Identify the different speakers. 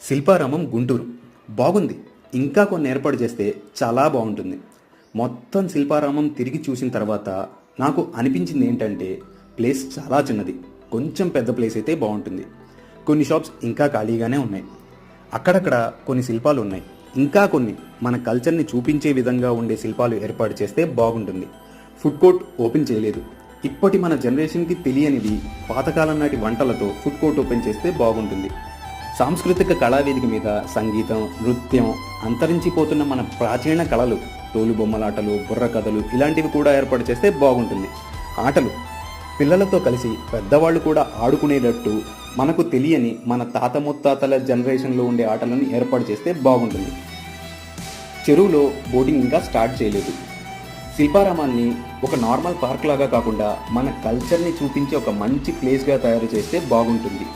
Speaker 1: శిల్పారామం గుంటూరు బాగుంది. ఇంకా కొన్ని ఏర్పాటు చేస్తే చాలా బాగుంటుంది. మొత్తం శిల్పారామం తిరిగి చూసిన తర్వాత నాకు అనిపించింది ఏంటంటే ప్లేస్ చాలా చిన్నది, కొంచెం పెద్ద ప్లేస్ అయితే బాగుంటుంది. కొన్ని షాప్స్ ఇంకా ఖాళీగానే ఉన్నాయి. అక్కడక్కడ కొన్ని శిల్పాలు ఉన్నాయి. ఇంకా కొన్ని మన కల్చర్ని చూపించే విధంగా ఉండే శిల్పాలు ఏర్పాటు చేస్తే బాగుంటుంది. ఫుడ్ కోర్ట్ ఓపెన్ చేయలేదు. ఇప్పటి మన జనరేషన్కి తెలియనిది పాతకాలం నాటి వంటలతో ఫుడ్ కోర్ట్ ఓపెన్ చేస్తే బాగుంటుంది. సాంస్కృతిక కళావేదిక మీద సంగీతం, నృత్యం, అంతరించిపోతున్న మన ప్రాచీన కళలు, తోలుబొమ్మలాటలు, బుర్ర కథలు ఇలాంటివి కూడా ఏర్పాటు చేస్తే బాగుంటుంది. ఆటలు పిల్లలతో కలిసి పెద్దవాళ్ళు కూడా ఆడుకునేటట్టు మనకు తెలియని మన తాత ముత్తాతల జనరేషన్లో ఉండే ఆటలను ఏర్పాటు చేస్తే బాగుంటుంది. చెరువులో బోటింగ్ ఇంకా స్టార్ట్ చేయలేదు. శిల్పారామాన్ని ఒక నార్మల్ పార్క్ లాగా కాకుండా మన కల్చర్ని చూపించే ఒక మంచి ప్లేస్గా తయారు చేస్తే బాగుంటుంది.